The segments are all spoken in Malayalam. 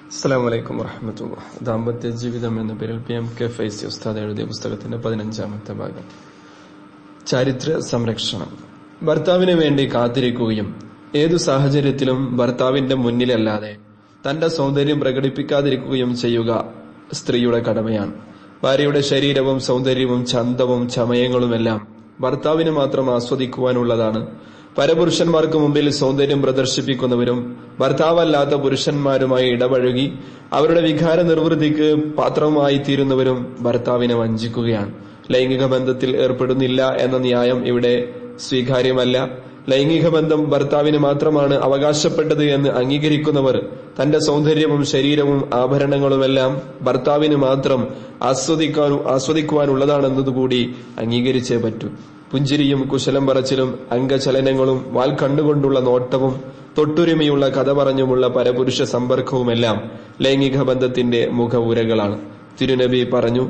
അസ്സലാമു അലൈക്കും വറഹ്മത്തുള്ളാഹി. ദാമ്പത്യ ജീവിതം എന്ന പേരിൽ PMK ഫൈസി ഉസ്താദ് എഴുതിയ പുസ്തകത്തിന്റെ 15ാമത്തെ ഭാഗം. ചാരിത്ര സംരക്ഷണം. ഭർത്താവിന് വേണ്ടി കാത്തിരിക്കുകയും ഏതു സാഹചര്യത്തിലും ഭർത്താവിന്റെ മുന്നിലല്ലാതെ തന്റെ സൗന്ദര്യം പ്രകടിപ്പിക്കാതിരിക്കുകയും ചെയ്യുക സ്ത്രീയുടെ കടമയാണ്. ഭാര്യയുടെ ശരീരവും സൗന്ദര്യവും ചന്തവും ചമയങ്ങളുമെല്ലാം ഭർത്താവിന് മാത്രം ആസ്വദിക്കുവാനുള്ളതാണ്. പരപുരുഷന്മാർക്ക് മുമ്പിൽ സൗന്ദര്യം പ്രദർശിപ്പിക്കുന്നവരും ഭർത്താവല്ലാത്ത പുരുഷന്മാരുമായി ഇടപഴകി അവരുടെ വികാര നിർവൃതിക്ക് പാത്രമായി തീരുന്നവരും ഭർത്താവിനെ വഞ്ചിക്കുകയാണ്. ലൈംഗിക ബന്ധത്തിൽ ഏർപ്പെടുന്നില്ല എന്ന ന്യായം ഇവിടെ സ്വീകാര്യമല്ല. ലൈംഗിക ബന്ധം ഭർത്താവിന് മാത്രമാണ് അവകാശപ്പെട്ടത് എന്ന് അംഗീകരിക്കുന്നവർ തന്റെ സൗന്ദര്യവും ശരീരവും ആഭരണങ്ങളുമെല്ലാം ഭർത്താവിന് മാത്രം ആസ്വദിക്കുവാനുള്ളതാണെന്നതുകൂടി അംഗീകരിച്ചേ പറ്റൂ. പുഞ്ചിരിയും കുശലം പറച്ചിലും അംഗചലനങ്ങളും വാൽ കണ്ണുകൊണ്ടുള്ള നോട്ടവും തൊട്ടുരിമയുള്ള കഥ പറഞ്ഞുമുള്ള പരപുരുഷ സമ്പർക്കവുമെല്ലാം ലൈംഗിക ബന്ധത്തിന്റെ മുഖവുരകളാണ്. തിരുനബി പറഞ്ഞു,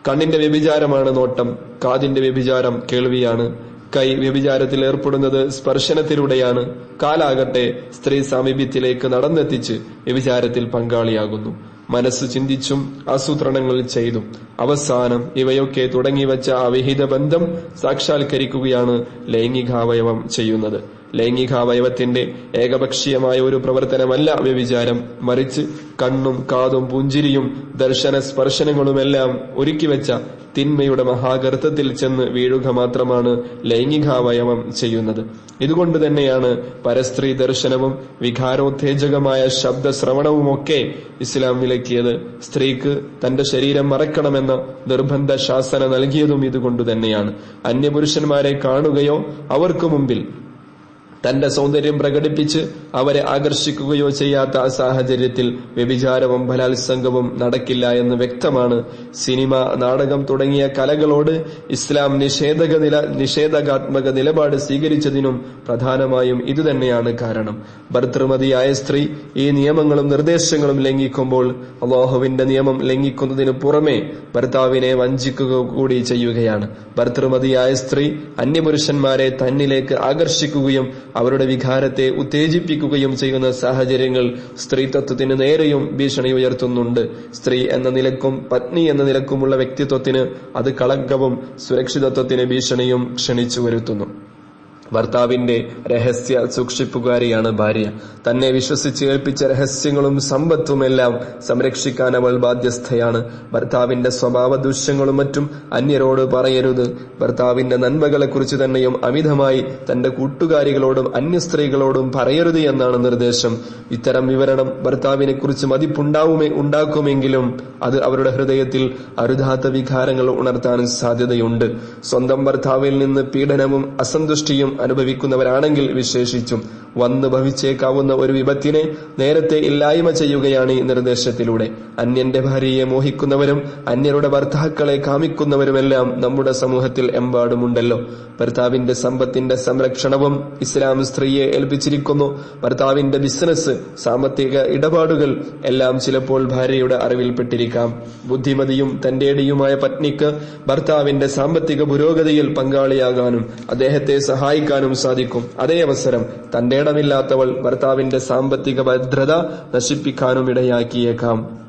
കണ്ണിന്റെ വ്യഭിചാരമാണ് നോട്ടം, കാതിന്റെ വ്യഭിചാരം കേൾവിയാണ്, കൈ വ്യഭിചാരത്തിൽ ഏർപ്പെടുന്നത് സ്പർശനത്തിലൂടെയാണ്, കാലാകട്ടെ സ്ത്രീ സാമീപ്യത്തിലേക്ക് നടന്നെത്തിച്ച് വ്യഭിചാരത്തിൽ പങ്കാളിയാകുന്നു. മനസ്സ് ചിന്തിച്ചും ആസൂത്രണങ്ങൾ ചെയ്തും അവസാനം ഇവയൊക്കെ തുടങ്ങിവച്ച അവിഹിത ബന്ധം സാക്ഷാത്കരിക്കുകയാണ് ലൈംഗികാവയവം ചെയ്യുന്നത്. ലൈംഗികാവയവത്തിന്റെ ഏകപക്ഷീയമായ ഒരു പ്രവർത്തനമല്ല വ്യഭിചാരം, മറിച്ച് കണ്ണും കാതും പുഞ്ചിരിയും ദർശന സ്പർശനങ്ങളുമെല്ലാം ഒരുക്കിവെച്ച തിന്മയുടെ മഹാഗർത്തത്തിൽ ചെന്ന് വീഴുക മാത്രമാണ് ലൈംഗികാവയവം ചെയ്യുന്നത്. ഇതുകൊണ്ട് തന്നെയാണ് പരസ്ത്രീ ദർശനവും വികാരോത്തേജകമായ ശബ്ദശ്രവണവുമൊക്കെ ഇസ്ലാം വിലക്കിയത്. സ്ത്രീക്ക് തന്റെ ശരീരം മറക്കണമെന്ന നിർബന്ധ ശാസന നൽകിയതും ഇതുകൊണ്ടു തന്നെയാണ്. അന്യപുരുഷന്മാരെ കാണുകയോ അവർക്ക് മുമ്പിൽ തന്റെ സൗന്ദര്യം പ്രകടിപ്പിച്ച് അവരെ ആകർഷിക്കുകയോ ചെയ്യാത്ത സാഹചര്യത്തിൽ വ്യഭിചാരവും ബലാത്സംഗവും നടക്കില്ല എന്ന് വ്യക്തമാണ്. സിനിമ, നാടകം തുടങ്ങിയ കലകളോട് ഇസ്ലാം നിഷേധാത്മക നിലപാട് സ്വീകരിച്ചതിനും പ്രധാനമായും ഇതുതന്നെയാണ് കാരണം. ഭർതൃമതിയായ സ്ത്രീ ഈ നിയമങ്ങളും നിർദ്ദേശങ്ങളും ലംഘിക്കുമ്പോൾ അല്ലാഹുവിന്റെ നിയമം ലംഘിക്കുന്നതിനു പുറമെ ഭർത്താവിനെ വഞ്ചിക്കുക കൂടി ചെയ്യുകയാണ്. ഭർതൃമതിയായ സ്ത്രീ അന്യപുരുഷന്മാരെ തന്നിലേക്ക് ആകർഷിക്കുകയും അവരുടെ വികാരത്തെ ഉത്തേജിപ്പിക്കുകയും ചെയ്യുന്ന സാഹചര്യങ്ങൾ സ്ത്രീത്വത്തിന് നേരെയും ഭീഷണി ഉയർത്തുന്നുണ്ട്. സ്ത്രീ എന്ന നിലക്കും പത്നി എന്ന നിലക്കുമുള്ള വ്യക്തിത്വത്തിന് അത് കളങ്കവും സുരക്ഷിതത്വത്തിന് ഭീഷണിയും ക്ഷണിച്ചു വരുത്തുന്നു. ഭർത്താവിന്റെ രഹസ്യ സൂക്ഷിപ്പുകാരിയാണ് ഭാര്യ. തന്നെ വിശ്വസിച്ച് ഏൽപ്പിച്ച രഹസ്യങ്ങളും സമ്പത്തുമെല്ലാം സംരക്ഷിക്കാൻ അവൾ ബാധ്യസ്ഥയാണ്. ഭർത്താവിന്റെ സ്വഭാവ ദൂഷ്യങ്ങളും മറ്റും അന്യരോട് പറയരുത്. ഭർത്താവിന്റെ നന്മകളെക്കുറിച്ച് തന്നെയും അമിതമായി തന്റെ കൂട്ടുകാരികളോടും അന്യ സ്ത്രീകളോടും പറയരുത് എന്നാണ് നിർദ്ദേശം. ഇത്തരം വിവരണം ഭർത്താവിനെ കുറിച്ച് ഉണ്ടാക്കുമെങ്കിലും അത് അവരുടെ ഹൃദയത്തിൽ അരുതാത്ത വികാരങ്ങൾ ഉണർത്താൻ സാധ്യതയുണ്ട്. സ്വന്തം ഭർത്താവിൽ നിന്ന് പീഡനവും അസന്തുഷ്ടിയും അനുഭവിക്കുന്നവരാണെങ്കിൽ വിശേഷിച്ചും വന്നു ഭവിച്ചേക്കാവുന്ന ഒരു വിപത്തിനെ നേരത്തെ ഇല്ലായ്മ ചെയ്യുകയാണ് ഈ നിർദ്ദേശത്തിലൂടെ. അന്യന്റെ ഭാര്യയെ മോഹിക്കുന്നവരും അന്യരുടെ ഭർത്താക്കളെ കാമിക്കുന്നവരുമെല്ലാം നമ്മുടെ സമൂഹത്തിൽ എമ്പാടുമുണ്ടല്ലോ. ഭർത്താവിന്റെ സമ്പത്തിന്റെ സംരക്ഷണവും ഇസ്ലാം സ്ത്രീയെ ഏൽപ്പിച്ചിരിക്കുന്നു. ഭർത്താവിന്റെ ബിസിനസ്, സാമ്പത്തിക ഇടപാടുകൾ എല്ലാം ചിലപ്പോൾ ഭാര്യയുടെ അറിവിൽപ്പെട്ടിരിക്കാം. ബുദ്ധിമതിയും തന്റേടിയുമായ പത്നിക്ക് ഭർത്താവിന്റെ സാമ്പത്തിക പുരോഗതിയിൽ പങ്കാളിയാകാനും അദ്ദേഹത്തെ സഹായിക്കാനും സാധിക്കും. അതേ അവസരം തന്റെ ഇടമില്ലാത്തവൾ ഭർത്താവിന്റെ സാമ്പത്തിക ഭദ്രത നശിപ്പിക്കാനും ഇടയാക്കിയേക്കാം.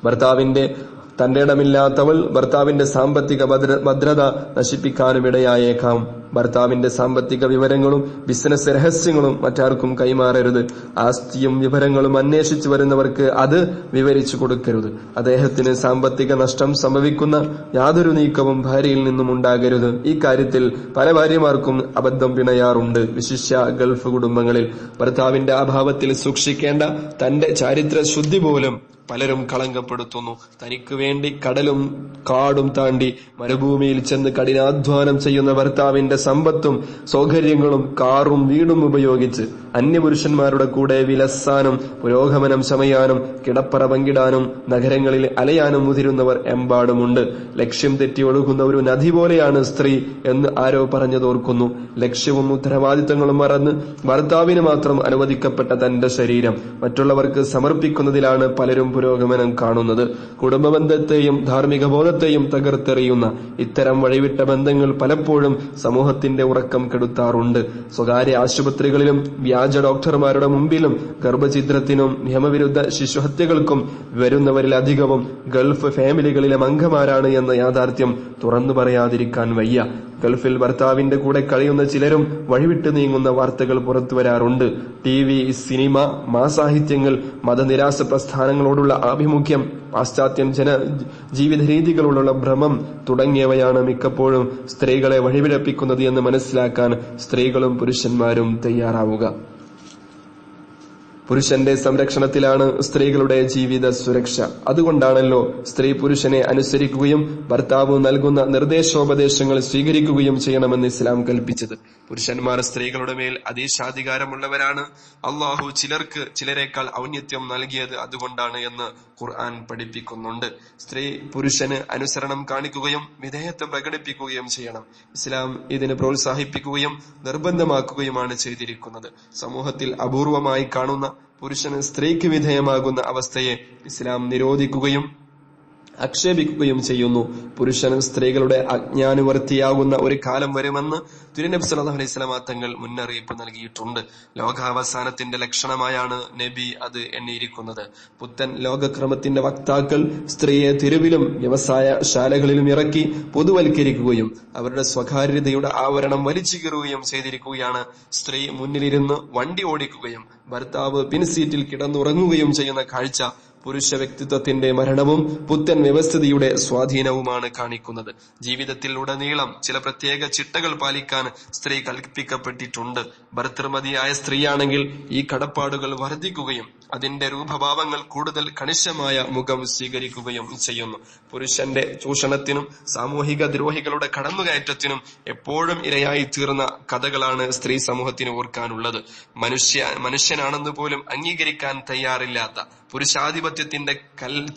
ഭർത്താവിന്റെ സാമ്പത്തിക ഭദ്രത നശിപ്പിക്കാനും ഇടയായേക്കാം. ഭർത്താവിന്റെ സാമ്പത്തിക വിവരങ്ങളും ബിസിനസ് രഹസ്യങ്ങളും മറ്റാർക്കും കൈമാറരുത്. ആസ്തിയും വിവരങ്ങളും അന്വേഷിച്ചു വരുന്നവർക്ക് അത് വിവരിച്ചു കൊടുക്കരുത്. അദ്ദേഹത്തിന് സാമ്പത്തിക നഷ്ടം സംഭവിക്കുന്ന യാതൊരു നീക്കവും ഭാര്യയിൽ നിന്നും ഉണ്ടാകരുത്. ഈ കാര്യത്തിൽ പല ഭാര്യമാർക്കും അബദ്ധം പിണയാറുണ്ട്. വിശിഷ്യ ഗൾഫ് കുടുംബങ്ങളിൽ ഭർത്താവിന്റെ അഭാവത്തിൽ സൂക്ഷിക്കേണ്ട തന്റെ ചാരിത്ര ശുദ്ധി പോലും പലരും കളങ്കപ്പെടുത്തുന്നു. തനിക്ക് വേണ്ടി കടലും കാടും താണ്ടി മരുഭൂമിയിൽ ചെന്ന് കഠിനാധ്വാനം ചെയ്യുന്ന ഭർത്താവിന്റെ സമ്പത്തും സൗകര്യങ്ങളും കാറും വീടും ഉപയോഗിച്ച് അന്യപുരുഷന്മാരുടെ കൂടെ വിലസാനും പുരോഗമനം ചമയാനും കിടപ്പറ പങ്കിടാനും നഗരങ്ങളിൽ അലയാനും മുതിരുന്നവർ എമ്പാടുമുണ്ട്. ലക്ഷ്യം തെറ്റി ഒഴുകുന്ന ഒരു നദി പോലെയാണ് സ്ത്രീ എന്ന് ആരോ പറഞ്ഞതോർക്കുന്നു. ലക്ഷ്യവും ഉത്തരവാദിത്തങ്ങളും മറന്ന് ഭർത്താവിന് മാത്രം അനുവദിക്കപ്പെട്ട തന്റെ ശരീരം മറ്റുള്ളവർക്ക് സമർപ്പിക്കുന്നതിലാണ് പലരും പുരോഗമനം കാണുന്നത്. കുടുംബബന്ധത്തെയും ധാർമ്മിക ബോധത്തെയും തകർത്തെറിയുന്ന ഇത്തരം വഴിവിട്ട ബന്ധങ്ങൾ പലപ്പോഴും സമൂഹ സമൂഹത്തിന്റെ ഉറക്കം കെടുത്താറുണ്ട്. സ്വകാര്യ ആശുപത്രികളിലും വ്യാജ ഡോക്ടർമാരുടെ മുമ്പിലും ഗർഭഛിദ്രത്തിനും നിയമവിരുദ്ധ ശിശുഹത്യകൾക്കും വരുന്നവരിലധികവും ഗൾഫ് ഫാമിലികളിലെ അംഗമാരാണ് എന്ന യാഥാർത്ഥ്യം തുറന്നു പറയാതിരിക്കാൻ വയ്യ. ഗൾഫിൽ ഭർത്താവിന്റെ കൂടെ കഴിയുന്ന ചിലരും വഴിവിട്ട് നീങ്ങുന്ന വാർത്തകൾ പുറത്തുവരാറുണ്ട്. TV, സിനിമ, മാസാഹിത്യങ്ങൾ, മതനിരാസ പ്രസ്ഥാനങ്ങളോടുള്ള ആഭിമുഖ്യം, പാശ്ചാത്യ ജീവിത രീതികളോടുള്ള ഭ്രമം തുടങ്ങിയവയാണ് മിക്കപ്പോഴും സ്ത്രീകളെ വഴിപിഴപ്പിക്കുന്നത് എന്ന് മനസ്സിലാക്കാൻ സ്ത്രീകളും പുരുഷന്മാരും തയ്യാറാവുക. പുരുഷന്റെ സംരക്ഷണത്തിലാണ് സ്ത്രീകളുടെ ജീവിത സുരക്ഷ. അതുകൊണ്ടാണല്ലോ സ്ത്രീ പുരുഷനെ അനുസരിക്കുകയും ഭർത്താവ് നൽകുന്ന നിർദ്ദേശോപദേശങ്ങൾ സ്വീകരിക്കുകയും ചെയ്യണമെന്ന് ഇസ്ലാം കൽപ്പിച്ചത്. പുരുഷന്മാർ സ്ത്രീകളുടെ മേൽ അതീശാധികാരമുള്ളവരാണ്. അള്ളാഹു ചിലർക്ക് ചിലരെക്കാൾ ഔന്നത്യം നൽകിയത് അതുകൊണ്ടാണ് എന്ന് ഖുർആൻ പഠിപ്പിക്കുന്നുണ്ട്. സ്ത്രീ പുരുഷന് അനുസരണം കാണിക്കുകയും വിധേയത്വം പ്രകടിപ്പിക്കുകയും ചെയ്യണം. ഇസ്ലാം ഇതിന് പ്രോത്സാഹിപ്പിക്കുകയും നിർബന്ധമാക്കുകയുമാണ് ചെയ്തിരിക്കുന്നത്. സമൂഹത്തിൽ അപൂർവമായി കാണുന്ന പുരുഷന് സ്ത്രീക്ക് വിധേയമാകുന്ന അവസ്ഥയെ ഇസ്ലാം നിരോധിക്കുകയും ആക്ഷേപിക്കുകയും ചെയ്യുന്നു. പുരുഷന് സ്ത്രീകളുടെ അജ്ഞാനുവർത്തിയാകുന്ന ഒരു കാലം വരുമെന്ന് തിരുനബി സല്ലല്ലാഹു അലൈഹി വസല്ലം തങ്ങൾ മുന്നറിയിപ്പ് നൽകിയിട്ടുണ്ട്. ലോകാവസാനത്തിന്റെ ലക്ഷണമായാണ് നബി അത് എണ്ണിയിരിക്കുന്നത്. പുത്തൻ ലോകക്രമത്തിന്റെ വക്താക്കൾ സ്ത്രീയെ തെരുവിലും വ്യവസായ ശാലകളിലും ഇറക്കി പൊതുവൽക്കരിക്കുകയും അവരുടെ സ്വകാര്യതയുടെ ആവരണം വലിച്ചു കീറുകയും ചെയ്തിരിക്കുകയാണ്. സ്ത്രീ മുന്നിലിരുന്ന് വണ്ടി ഓടിക്കുകയും ഭർത്താവ് പിൻസീറ്റിൽ കിടന്നുറങ്ങുകയും ചെയ്യുന്ന കാഴ്ച പുരുഷ വ്യക്തിത്വത്തിന്റെ മരണവും പുത്തൻ വ്യവസ്ഥിതിയുടെ സ്വാധീനവുമാണ് കാണിക്കുന്നത്. ജീവിതത്തിലുടനീളം ചില പ്രത്യേക ചിട്ടകൾ പാലിക്കാൻ സ്ത്രീ കൽപ്പിക്കപ്പെട്ടിട്ടുണ്ട്. ഭർതൃമതിയായ സ്ത്രീയാണെങ്കിൽ ഈ കടപ്പാടുകൾ വർദ്ധിക്കുകയും അതിന്റെ രൂപഭാവങ്ങൾ കൂടുതൽ കണിശമായ മുഖം സ്വീകരിക്കുകയും ചെയ്യുന്നു. പുരുഷന്റെ ചൂഷണത്തിനും സാമൂഹിക ദ്രോഹികളുടെ കടന്നുകയറ്റത്തിനും എപ്പോഴും ഇരയായി തീർന്ന കഥകളാണ് സ്ത്രീ സമൂഹത്തിന് ഓർക്കാനുള്ളത്. മനുഷ്യനാണെന്ന് പോലും അംഗീകരിക്കാൻ തയ്യാറില്ലാത്ത പുരുഷാധിപത്യത്തിന്റെ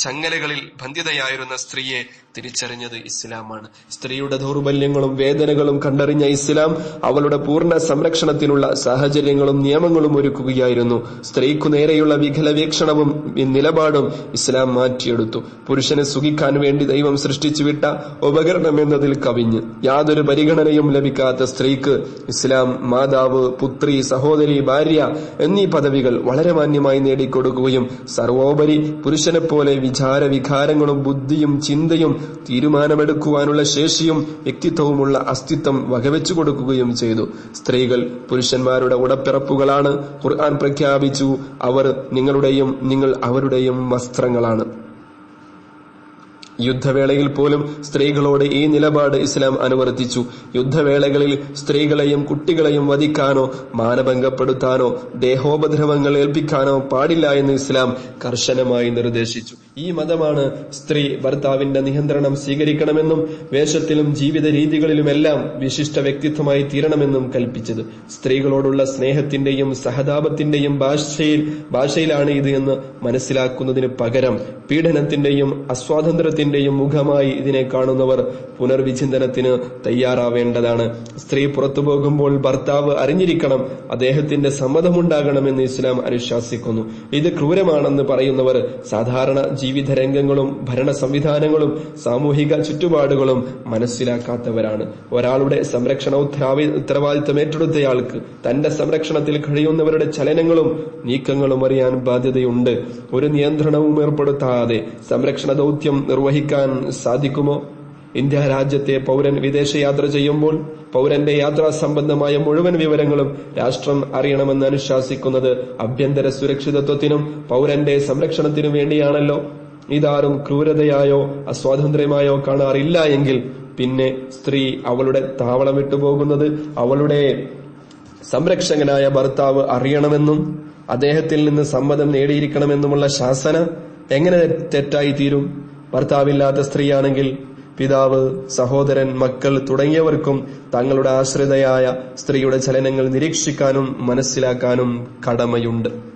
ചങ്ങലകളിൽ ബന്ധിതയായിരുന്ന സ്ത്രീയെ തിരിച്ചറിഞ്ഞത് ഇസ്ലാമാണ്. സ്ത്രീയുടെ ദൗർബല്യങ്ങളും വേദനകളും കണ്ടറിഞ്ഞ ഇസ്ലാം അവളുടെ പൂർണ്ണ സംരക്ഷണത്തിനുള്ള സാഹചര്യങ്ങളും നിയമങ്ങളും ഒരുക്കുകയായിരുന്നു. സ്ത്രീക്കു നേരെയുള്ള വികലവീക്ഷണവും നിലപാടും ഇസ്ലാം മാറ്റിയെടുത്തു. പുരുഷനെ സുഖിക്കാൻ വേണ്ടി ദൈവം സൃഷ്ടിച്ചുവിട്ട ഉപകരണം എന്നതിൽ കവിഞ്ഞ് യാതൊരു പരിഗണനയും ലഭിക്കാത്ത സ്ത്രീക്ക് ഇസ്ലാം മാതാവ്, പുത്രി, സഹോദരി, ഭാര്യ എന്നീ പദവികൾ വളരെ മാന്യമായി നേടിക്കൊടുക്കുകയും സർവോപരി പുരുഷനെ പോലെ വികാരങ്ങളും ബുദ്ധിയും ചിന്തയും തീരുമാനമെടുക്കുവാനുള്ള ശേഷിയും വ്യക്തിത്വവുമുള്ള അസ്തിത്വം വകവെച്ചു കൊടുക്കുകയും ചെയ്തു. സ്ത്രീകൾ പുരുഷന്മാരുടെ ഉടപ്പിറപ്പുകളാണ്. ഖുർആൻ പ്രഖ്യാപിച്ചു, അവർ നിങ്ങളുടെയും നിങ്ങൾ അവരുടെയും വസ്ത്രങ്ങളാണ്. യുദ്ധവേളയിൽ പോലും സ്ത്രീകളോട് ഈ നിലപാട് ഇസ്ലാം അനുവർത്തിച്ചു. യുദ്ധവേളകളിൽ സ്ത്രീകളെയും കുട്ടികളെയും വധിക്കാനോ മാനഭംഗപ്പെടുത്താനോ ദേഹോപദ്രവങ്ങൾ ഏൽപ്പിക്കാനോ പാടില്ല എന്ന് ഇസ്ലാം കർശനമായി നിർദ്ദേശിച്ചു. ഈ മതമാണ് സ്ത്രീ ഭർത്താവിന്റെ നിയന്ത്രണം സ്വീകരിക്കണമെന്നും വേഷത്തിലും ജീവിത രീതികളിലുമെല്ലാം വിശിഷ്ട വ്യക്തിത്വമായി തീരണമെന്നും കൽപ്പിച്ചത്. സ്ത്രീകളോടുള്ള സ്നേഹത്തിന്റെയും സഹതാപത്തിന്റെയും ഭാഷയിലാണ് ഇത് എന്ന് മനസ്സിലാക്കുന്നതിന് പകരം പീഡനത്തിന്റെയും അസ്വാതന്ത്ര്യത്തിന്റെയും മുഖമായി ഇതിനെ കാണുന്നവർ പുനർവിചിന്തനത്തിന് തയ്യാറാവേണ്ടതാണ്. സ്ത്രീ പുറത്തു പോകുമ്പോൾ ഭർത്താവ് അറിഞ്ഞിരിക്കണം, അദ്ദേഹത്തിന്റെ സമ്മതമുണ്ടാകണമെന്ന് ഇസ്ലാം അനുശാസിക്കുന്നു. ഇത് ക്രൂരമാണെന്ന് പറയുന്നവർ സാധാരണ ജീവിത രംഗങ്ങളും ഭരണ സംവിധാനങ്ങളും സാമൂഹിക ചുറ്റുപാടുകളും മനസ്സിലാക്കാത്തവരാണ്. ഒരാളുടെ സംരക്ഷണ ഉത്തരവാദിത്തം ഏറ്റെടുത്തയാൾക്ക് തന്റെ സംരക്ഷണത്തിൽ കഴിയുന്നവരുടെ ചലനങ്ങളും നീക്കങ്ങളും അറിയാൻ ബാധ്യതയുണ്ട്. ഒരു നിയന്ത്രണവും ഏർപ്പെടുത്താതെ സംരക്ഷണ ദൗത്യം നിർവഹിക്കാൻ സാധിക്കുമോ? ഇന്ത്യ രാജ്യത്തെ പൗരൻ വിദേശയാത്ര ചെയ്യുമ്പോൾ പൗരന്റെ യാത്രാ സംബന്ധമായ മുഴുവൻ വിവരങ്ങളും രാഷ്ട്രം അറിയണമെന്ന് അനുശാസിക്കുന്നത് ആഭ്യന്തര സുരക്ഷിതത്വത്തിനും പൗരന്റെ സംരക്ഷണത്തിനും വേണ്ടിയാണല്ലോ. ഇതാരും ക്രൂരതയായോ അസ്വാതന്ത്ര്യമായോ കാണാറില്ല എങ്കിൽ പിന്നെ സ്ത്രീ അവളുടെ താവളം വിട്ടുപോകുന്നത് അവളുടെ സംരക്ഷകനായ ഭർത്താവ് അറിയണമെന്നും അദ്ദേഹത്തിൽ നിന്ന് സമ്മതം നേടിയിരിക്കണമെന്നുമുള്ള ശാസന എങ്ങനെ തെറ്റായി തീരും? ഭർത്താവില്ലാത്ത സ്ത്രീയാണെങ്കിൽ പിതാവ്, സഹോദരൻ, മക്കൾ തുടങ്ങിയവർക്കും തങ്ങളുടെ ആശ്രിതയായ സ്ത്രീയുടെ ചലനങ്ങൾ നിരീക്ഷിക്കാനും മനസ്സിലാക്കാനും കടമയുണ്ട്.